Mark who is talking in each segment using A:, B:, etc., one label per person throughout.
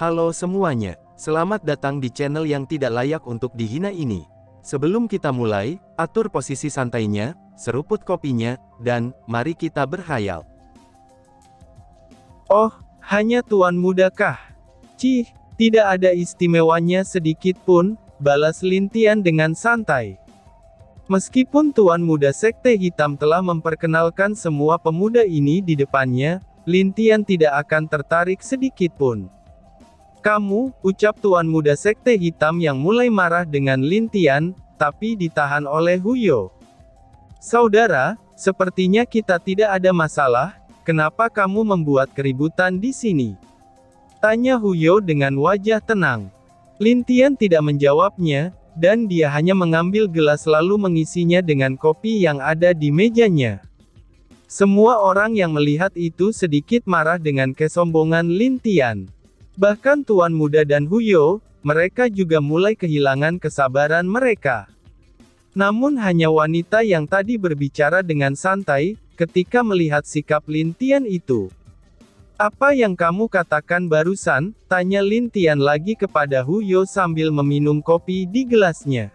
A: Halo semuanya, selamat datang di channel yang tidak layak untuk dihina ini. Sebelum kita mulai, atur posisi santainya, seruput kopinya, dan mari kita berkhayal.
B: Oh, hanya tuan mudakah? Cih, tidak ada istimewanya sedikit pun, balas Lin Tian dengan santai. Meskipun Tuan Muda Sekte Hitam telah memperkenalkan semua pemuda ini di depannya, Lin Tian tidak akan tertarik sedikit pun. Kamu, ucap Tuan Muda Sekte Hitam yang mulai marah dengan Lin Tian, tapi ditahan oleh Huyo. Saudara, sepertinya kita tidak ada masalah, kenapa kamu membuat keributan di sini? Tanya Huyo dengan wajah tenang. Lin Tian tidak menjawabnya, dan dia hanya mengambil gelas lalu mengisinya dengan kopi yang ada di mejanya. Semua orang yang melihat itu sedikit marah dengan kesombongan Lin Tian. Bahkan Tuan Muda dan Huyo, mereka juga mulai kehilangan kesabaran mereka. Namun hanya wanita yang tadi berbicara dengan santai, ketika melihat sikap Lin Tian itu. Apa yang kamu katakan barusan? Tanya Lin Tian lagi kepada Huyo sambil meminum kopi di gelasnya.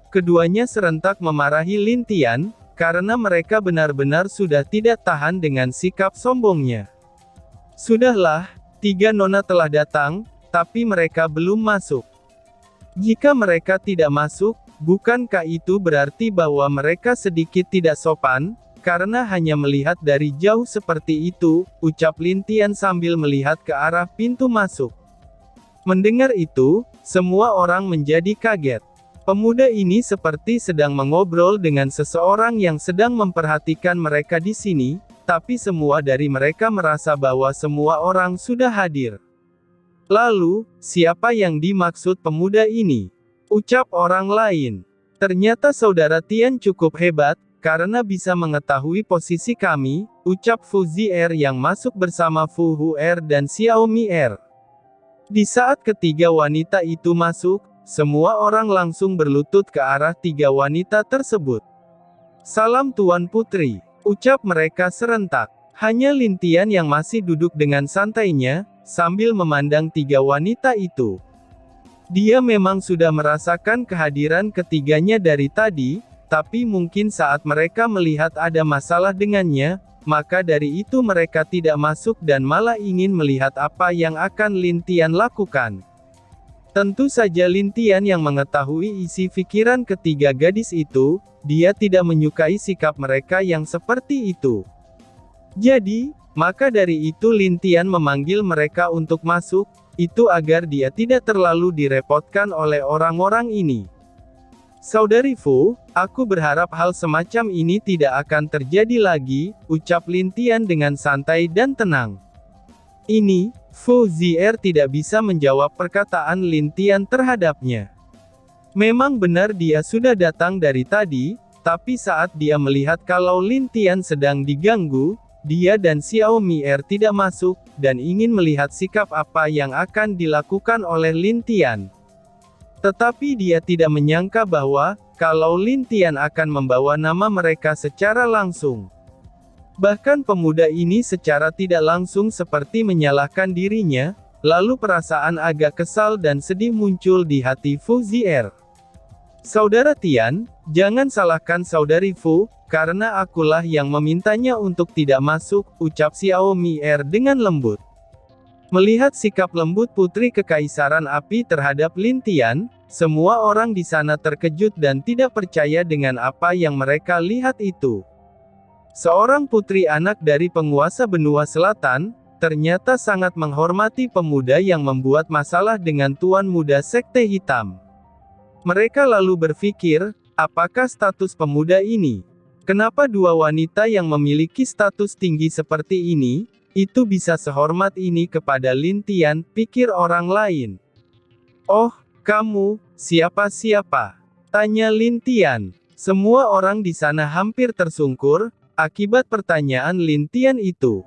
B: Keduanya serentak memarahi Lin Tian, karena mereka benar-benar sudah tidak tahan dengan sikap sombongnya. Sudahlah, 3 nona telah datang, tapi mereka belum masuk. Jika mereka tidak masuk, bukankah itu berarti bahwa mereka sedikit tidak sopan? Karena hanya melihat dari jauh seperti itu, ucap Lin Tian sambil melihat ke arah pintu masuk. Mendengar itu, semua orang menjadi kaget. Pemuda ini seperti sedang mengobrol dengan seseorang yang sedang memperhatikan mereka di sini, tapi semua dari mereka merasa bahwa semua orang sudah hadir. Lalu, siapa yang dimaksud pemuda ini? Ucap orang lain. Ternyata saudara Tian cukup hebat, karena bisa mengetahui posisi kami, ucap Fu Zier yang masuk bersama Fu Huer dan Xiaomi Er. Di saat ketiga wanita itu masuk, semua orang langsung berlutut ke arah 3 wanita tersebut. Salam Tuan Putri, ucap mereka serentak. Hanya Lin Tian yang masih duduk dengan santainya, sambil memandang 3 wanita itu. Dia memang sudah merasakan kehadiran ketiganya dari tadi, tapi mungkin saat mereka melihat ada masalah dengannya, maka dari itu mereka tidak masuk dan malah ingin melihat apa yang akan Lin Tian lakukan. Tentu saja Lin Tian yang mengetahui isi pikiran ketiga gadis itu, dia tidak menyukai sikap mereka yang seperti itu. Jadi, maka dari itu Lin Tian memanggil mereka untuk masuk, itu agar dia tidak terlalu direpotkan oleh orang-orang ini. Saudari Fu, aku berharap hal semacam ini tidak akan terjadi lagi, ucap Lin Tian dengan santai dan tenang. Ini, Fu Zier tidak bisa menjawab perkataan Lin Tian terhadapnya. Memang benar dia sudah datang dari tadi, tapi saat dia melihat kalau Lin Tian sedang diganggu, dia dan Xiaomi Er tidak masuk, dan ingin melihat sikap apa yang akan dilakukan oleh Lin Tian. Tetapi dia tidak menyangka bahwa, kalau Lin Tian akan membawa nama mereka secara langsung. Bahkan pemuda ini secara tidak langsung seperti menyalahkan dirinya, lalu perasaan agak kesal dan sedih muncul di hati Fu Zier. Saudara Tian, jangan salahkan saudari Fu, karena akulah yang memintanya untuk tidak masuk, ucap Xiaomi Er dengan lembut. Melihat sikap lembut Putri Kekaisaran Api terhadap Lin Tian, semua orang di sana terkejut dan tidak percaya dengan apa yang mereka lihat itu. Seorang putri anak dari penguasa benua selatan, ternyata sangat menghormati pemuda yang membuat masalah dengan Tuan Muda Sekte Hitam. Mereka lalu berpikir, apakah status pemuda ini? Kenapa 2 wanita yang memiliki status tinggi seperti ini, itu bisa sehormat ini kepada Lin Tian, pikir orang lain. Oh, kamu, siapa-siapa? Tanya Lin Tian. Semua orang di sana hampir tersungkur, akibat pertanyaan Lin Tian itu.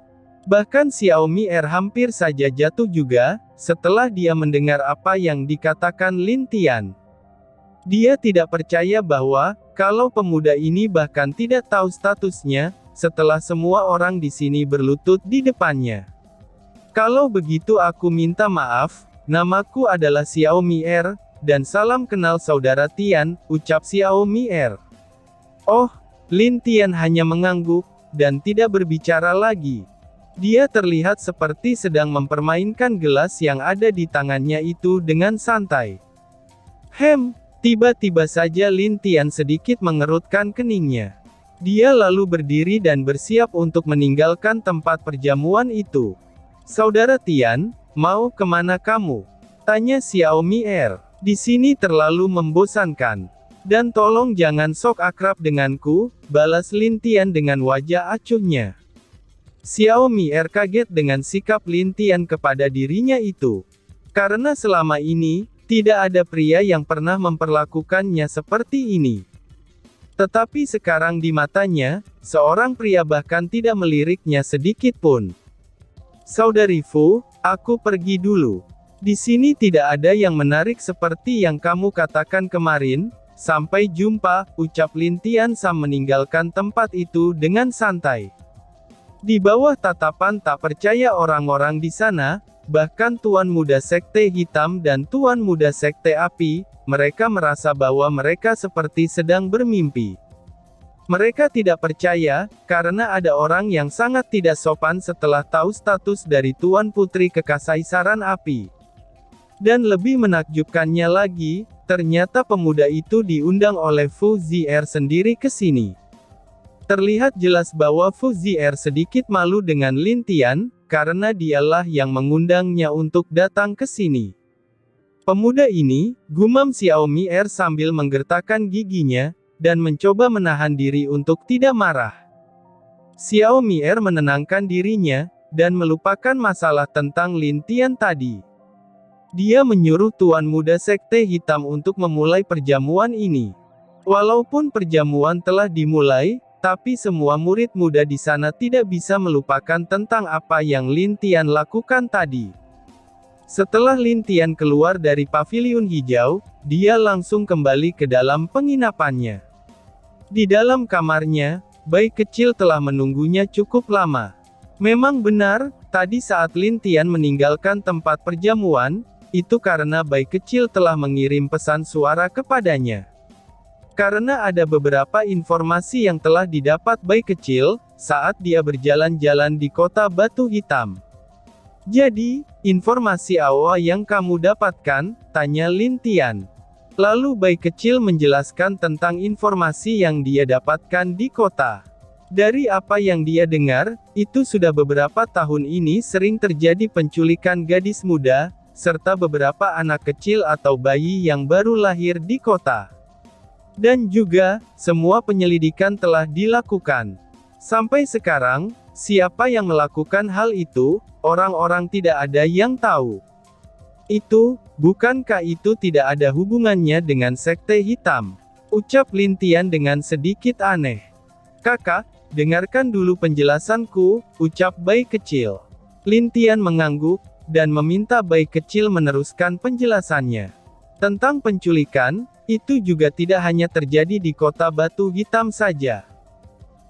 B: Bahkan Xiaomi Er hampir saja jatuh juga, setelah dia mendengar apa yang dikatakan Lin Tian. Dia tidak percaya bahwa, kalau pemuda ini bahkan tidak tahu statusnya, setelah semua orang di sini berlutut di depannya. Kalau begitu aku minta maaf, namaku adalah Xiaomi R, dan salam kenal saudara Tian, ucap Xiaomi R. Oh, Lin Tian hanya mengangguk, dan tidak berbicara lagi. Dia terlihat seperti sedang mempermainkan gelas yang ada di tangannya itu dengan santai. Tiba-tiba saja Lin Tian sedikit mengerutkan keningnya. Dia lalu berdiri dan bersiap untuk meninggalkan tempat perjamuan itu. Saudara Tian, mau kemana kamu? Tanya Xiaomi R. Di sini terlalu membosankan. Dan tolong jangan sok akrab denganku, balas Lin Tian dengan wajah acuhnya. Xiaomi R kaget dengan sikap Lin Tian kepada dirinya itu. Karena selama ini, tidak ada pria yang pernah memperlakukannya seperti ini. Tetapi sekarang di matanya, seorang pria bahkan tidak meliriknya sedikit pun. Saudari Fu, aku pergi dulu. Di sini tidak ada yang menarik seperti yang kamu katakan kemarin. Sampai jumpa, ucap Lin Tian Sam meninggalkan tempat itu dengan santai. Di bawah tatapan tak percaya orang-orang di sana, bahkan Tuan Muda Sekte Hitam dan Tuan Muda Sekte Api, mereka merasa bahwa mereka seperti sedang bermimpi. Mereka tidak percaya, karena ada orang yang sangat tidak sopan setelah tahu status dari Tuan Putri Kekaisaran Api. Dan lebih menakjubkannya lagi, ternyata pemuda itu diundang oleh Fu Zier sendiri ke sini. Terlihat jelas bahwa Fu Zier sedikit malu dengan Lin Tian, karena dialah yang mengundangnya untuk datang ke sini. Pemuda ini, gumam Xiaomi R sambil menggertakkan giginya, dan mencoba menahan diri untuk tidak marah. Xiaomi R menenangkan dirinya, dan melupakan masalah tentang Lin Tian tadi. Dia menyuruh Tuan Muda Sekte Hitam untuk memulai perjamuan ini. Walaupun perjamuan telah dimulai, tapi semua murid muda di sana tidak bisa melupakan tentang apa yang Lin Tian lakukan tadi. Setelah Lin Tian keluar dari paviliun hijau, dia langsung kembali ke dalam penginapannya. Di dalam kamarnya, bayi kecil telah menunggunya cukup lama. Memang benar, tadi saat Lin Tian meninggalkan tempat perjamuan, itu karena bayi kecil telah mengirim pesan suara kepadanya. Karena ada beberapa informasi yang telah didapat bayi kecil, saat dia berjalan-jalan di kota Batu Hitam. Jadi, informasi awal yang kamu dapatkan, tanya Lin Tian. Lalu bayi kecil menjelaskan tentang informasi yang dia dapatkan di kota. Dari apa yang dia dengar, itu sudah beberapa tahun ini sering terjadi penculikan gadis muda, serta beberapa anak kecil atau bayi yang baru lahir di kota. Dan juga, semua penyelidikan telah dilakukan. Sampai sekarang, siapa yang melakukan hal itu, orang-orang tidak ada yang tahu. Bukankah itu tidak ada hubungannya dengan Sekte Hitam? Ucap Lin Tian dengan sedikit aneh. Kakak, dengarkan dulu penjelasanku, ucap bayi kecil. Lin Tian mengangguk, dan meminta bayi kecil meneruskan penjelasannya. Tentang penculikan, itu juga tidak hanya terjadi di kota Batu Hitam saja.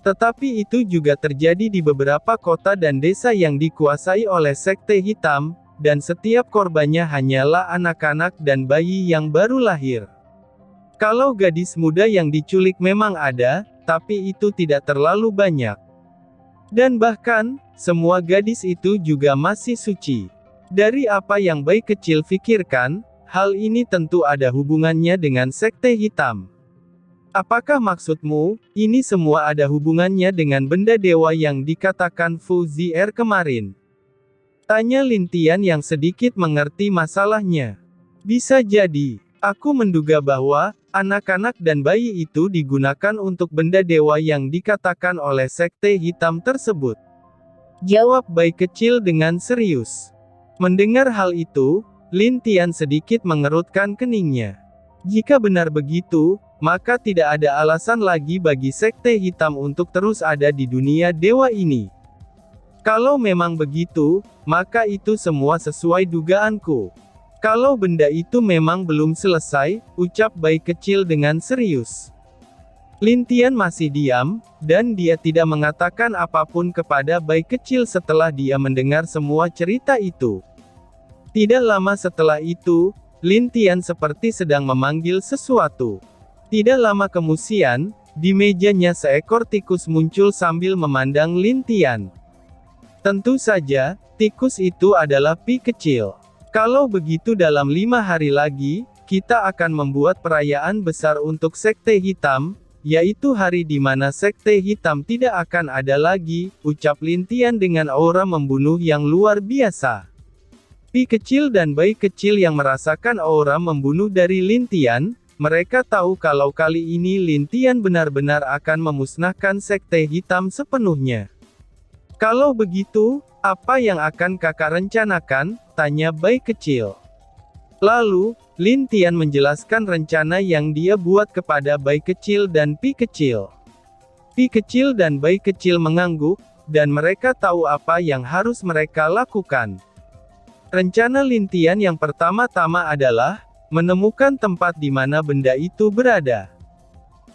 B: Tetapi itu juga terjadi di beberapa kota dan desa yang dikuasai oleh Sekte Hitam, dan setiap korbannya hanyalah anak-anak dan bayi yang baru lahir. Kalau gadis muda yang diculik memang ada, tapi itu tidak terlalu banyak. Dan bahkan, semua gadis itu juga masih suci. Dari apa yang bayi kecil pikirkan, hal ini tentu ada hubungannya dengan Sekte Hitam. Apakah maksudmu, ini semua ada hubungannya dengan benda dewa yang dikatakan Fu Zier kemarin? Tanya Lin Tian yang sedikit mengerti masalahnya. Bisa jadi, aku menduga bahwa, anak-anak dan bayi itu digunakan untuk benda dewa yang dikatakan oleh Sekte Hitam tersebut. Jawab bayi kecil dengan serius. Mendengar hal itu, Lin Tian sedikit mengerutkan keningnya. Jika benar begitu, maka tidak ada alasan lagi bagi Sekte Hitam untuk terus ada di dunia dewa ini. Kalau memang begitu, maka itu semua sesuai dugaanku. Kalau benda itu memang belum selesai, ucap bayi kecil dengan serius. Lin Tian masih diam, dan dia tidak mengatakan apapun kepada bayi kecil setelah dia mendengar semua cerita itu. Tidak lama setelah itu, Lin Tian seperti sedang memanggil sesuatu. Tidak lama kemudian, di mejanya seekor tikus muncul sambil memandang Lin Tian. Tentu saja, tikus itu adalah Pi kecil. Kalau begitu dalam 5 hari lagi, kita akan membuat perayaan besar untuk Sekte Hitam, yaitu hari di mana Sekte Hitam tidak akan ada lagi, ucap Lin Tian dengan aura membunuh yang luar biasa. Pi kecil dan bayi kecil yang merasakan aura membunuh dari Lin Tian, mereka tahu kalau kali ini Lin Tian benar-benar akan memusnahkan Sekte Hitam sepenuhnya. Kalau begitu, apa yang akan kakak rencanakan? Tanya bayi kecil. Lalu, Lin Tian menjelaskan rencana yang dia buat kepada bayi kecil dan Pi kecil. Pi kecil dan bayi kecil mengangguk, dan mereka tahu apa yang harus mereka lakukan. Rencana Lin Tian yang pertama-tama adalah menemukan tempat di mana benda itu berada.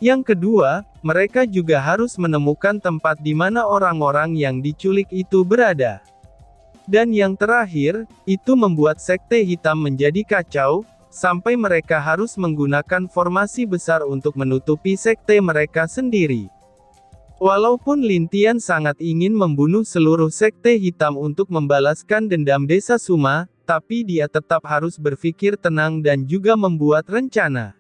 B: Yang kedua, mereka juga harus menemukan tempat di mana orang-orang yang diculik itu berada. Dan yang terakhir, itu membuat Sekte Hitam menjadi kacau, sampai mereka harus menggunakan formasi besar untuk menutupi sekte mereka sendiri. Walaupun Lin Tian sangat ingin membunuh seluruh Sekte Hitam untuk membalaskan dendam Desa Suma, tapi dia tetap harus berpikir tenang dan juga membuat rencana.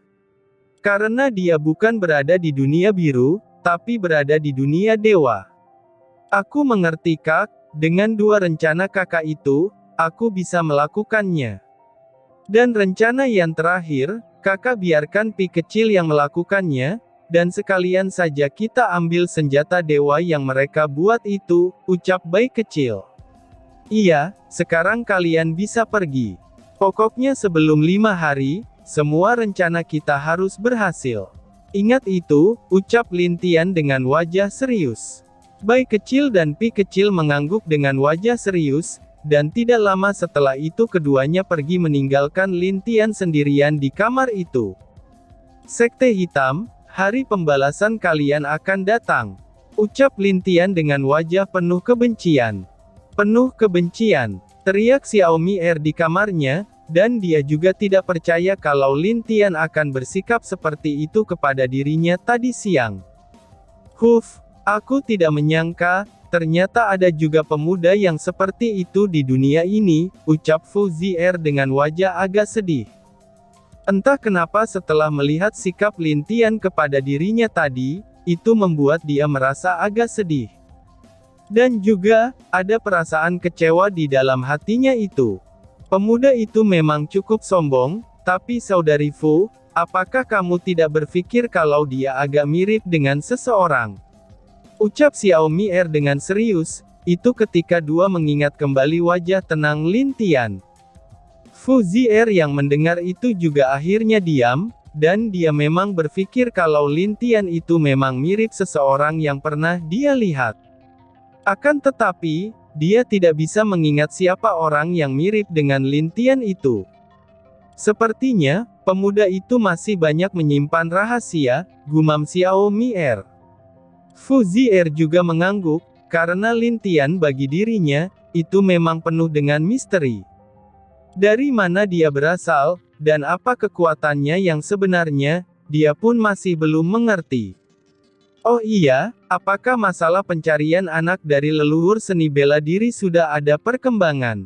B: Karena dia bukan berada di dunia biru, tapi berada di dunia dewa. Aku mengerti Kak, dengan 2 rencana kakak itu, aku bisa melakukannya. Dan rencana yang terakhir, kakak biarkan Pi kecil yang melakukannya, dan sekalian saja kita ambil senjata dewa yang mereka buat itu, ucap bayi kecil. Iya, sekarang kalian bisa pergi. Pokoknya sebelum 5 hari, semua rencana kita harus berhasil. Ingat itu, ucap Lin Tian dengan wajah serius. Bayi kecil dan Pi kecil mengangguk dengan wajah serius, dan tidak lama setelah itu keduanya pergi meninggalkan Lin Tian sendirian di kamar itu. Sekte Hitam, hari pembalasan kalian akan datang. Ucap Lin Tian dengan wajah penuh kebencian. Penuh kebencian, teriak Xiaomi Er di kamarnya, dan dia juga tidak percaya kalau Lin Tian akan bersikap seperti itu kepada dirinya tadi siang. Aku tidak menyangka, ternyata ada juga pemuda yang seperti itu di dunia ini, ucap Fu Zier dengan wajah agak sedih. Entah kenapa setelah melihat sikap Lin Tian kepada dirinya tadi, itu membuat dia merasa agak sedih. Dan juga, ada perasaan kecewa di dalam hatinya itu. Pemuda itu memang cukup sombong, tapi saudari Fu, apakah kamu tidak berpikir kalau dia agak mirip dengan seseorang? Ucap Xiaomi Er dengan serius, itu ketika dua mengingat kembali wajah tenang Lin Tian. Fu Zier yang mendengar itu juga akhirnya diam, dan dia memang berpikir kalau Lin Tian itu memang mirip seseorang yang pernah dia lihat. Akan tetapi, dia tidak bisa mengingat siapa orang yang mirip dengan Lin Tian itu. Sepertinya, pemuda itu masih banyak menyimpan rahasia, gumam Xiaomi Er. Fu Zier juga mengangguk, karena Lin Tian bagi dirinya, itu memang penuh dengan misteri. Dari mana dia berasal, dan apa kekuatannya yang sebenarnya, dia pun masih belum mengerti. Oh iya, apakah masalah pencarian anak dari leluhur seni bela diri sudah ada perkembangan?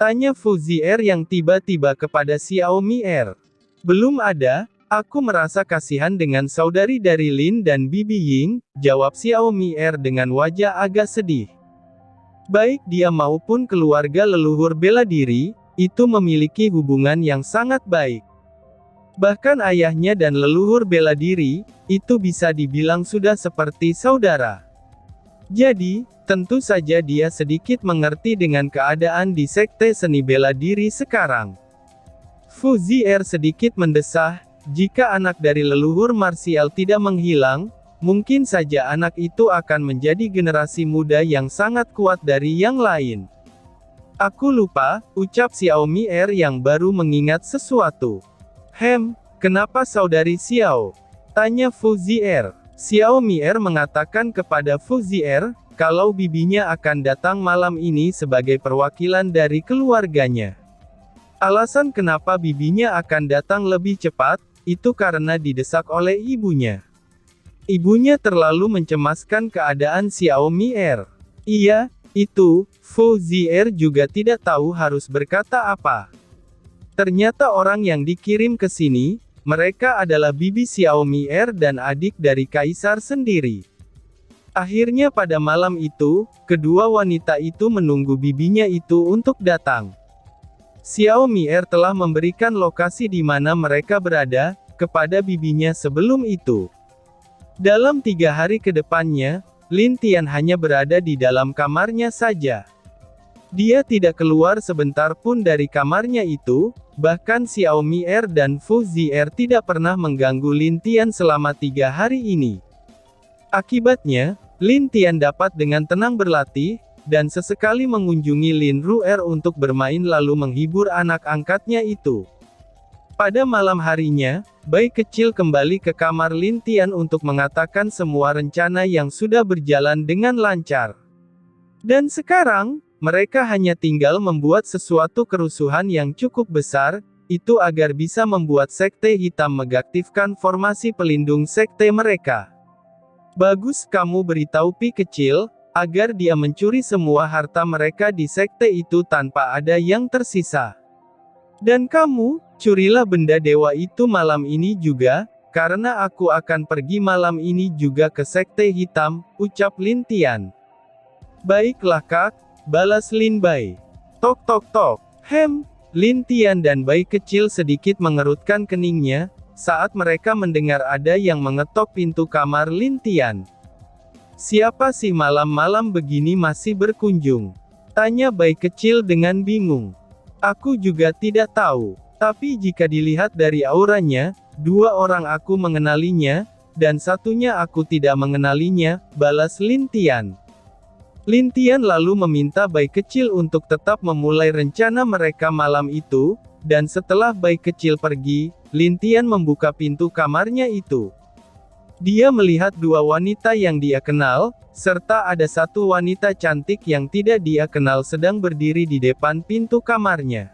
B: Tanya Fu Zier yang tiba-tiba kepada Xiaomi Er. Belum ada, aku merasa kasihan dengan saudari dari Lin dan Bibi Ying, jawab Xiaomi Er dengan wajah agak sedih. Baik dia maupun keluarga leluhur bela diri, itu memiliki hubungan yang sangat baik. Bahkan ayahnya dan leluhur bela diri, itu bisa dibilang sudah seperti saudara. Jadi, tentu saja dia sedikit mengerti dengan keadaan di sekte seni bela diri sekarang. Fu Zier sedikit mendesah, jika anak dari leluhur marsial tidak menghilang, mungkin saja anak itu akan menjadi generasi muda yang sangat kuat dari yang lain. Aku lupa, ucap Xiaomi Er yang baru mengingat sesuatu. Kenapa saudari Xiao? Tanya Fuzier. Xiaomi Er mengatakan kepada Fuzier, kalau bibinya akan datang malam ini sebagai perwakilan dari keluarganya. Alasan kenapa bibinya akan datang lebih cepat, itu karena didesak oleh ibunya. Ibunya terlalu mencemaskan keadaan Xiaomi Er. Iya, itu, Fuzier juga tidak tahu harus berkata apa. Ternyata orang yang dikirim ke sini, mereka adalah bibi Xiaomi Er dan adik dari kaisar sendiri. Akhirnya pada malam itu, kedua wanita itu menunggu bibinya itu untuk datang. Xiaomi Er telah memberikan lokasi di mana mereka berada, kepada bibinya sebelum itu. Dalam 3 hari ke depannya, Lin Tian hanya berada di dalam kamarnya saja. Dia tidak keluar sebentar pun dari kamarnya itu, bahkan Xiaomi Er dan Fuzier tidak pernah mengganggu Lin Tian selama 3 hari ini. Akibatnya, Lin Tian dapat dengan tenang berlatih, dan sesekali mengunjungi Lin Ru'er untuk bermain lalu menghibur anak angkatnya itu. Pada malam harinya, bayi kecil kembali ke kamar Lin Tian untuk mengatakan semua rencana yang sudah berjalan dengan lancar. Dan sekarang, mereka hanya tinggal membuat sesuatu kerusuhan yang cukup besar, itu agar bisa membuat Sekte Hitam mengaktifkan formasi pelindung sekte mereka. Bagus kamu beritahu Pi kecil, agar dia mencuri semua harta mereka di sekte itu tanpa ada yang tersisa. Dan kamu, curilah benda dewa itu malam ini juga, karena aku akan pergi malam ini juga ke Sekte Hitam, ucap Lin Tian. Baiklah Kak, balas Lin Bai. Tok tok tok. Lin Tian dan bayi kecil sedikit mengerutkan keningnya, saat mereka mendengar ada yang mengetok pintu kamar Lin Tian. Siapa sih malam-malam begini masih berkunjung? Tanya bayi kecil dengan bingung. Aku juga tidak tahu, tapi jika dilihat dari auranya, 2 orang aku mengenalinya, dan satunya aku tidak mengenalinya, balas Lin Tian. Lin Tian lalu meminta bayi kecil untuk tetap memulai rencana mereka malam itu, dan setelah bayi kecil pergi, Lin Tian membuka pintu kamarnya itu. Dia melihat 2 wanita yang dia kenal, serta ada 1 wanita cantik yang tidak dia kenal sedang berdiri di depan pintu kamarnya.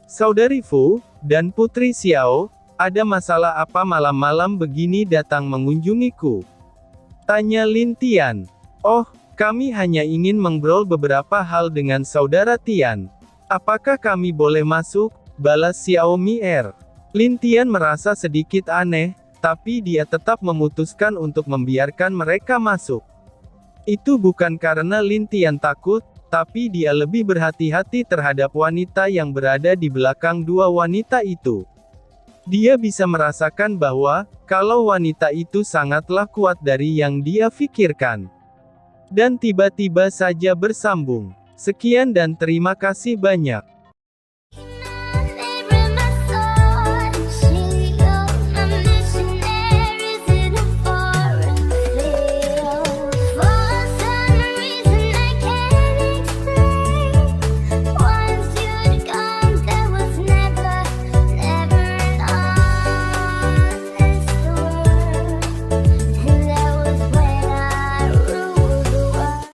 B: Saudari Fu, dan Putri Xiao, ada masalah apa malam-malam begini datang mengunjungiku? Tanya Lin Tian. Oh, kami hanya ingin mengobrol beberapa hal dengan saudara Tian. Apakah kami boleh masuk? Balas Xiaomi Er. Lin Tian merasa sedikit aneh, tapi dia tetap memutuskan untuk membiarkan mereka masuk. Itu bukan karena Lin Tian takut, tapi dia lebih berhati-hati terhadap wanita yang berada di belakang 2 wanita itu. Dia bisa merasakan bahwa, kalau wanita itu sangatlah kuat dari yang dia pikirkan. Dan tiba-tiba saja bersambung. Sekian dan terima kasih banyak.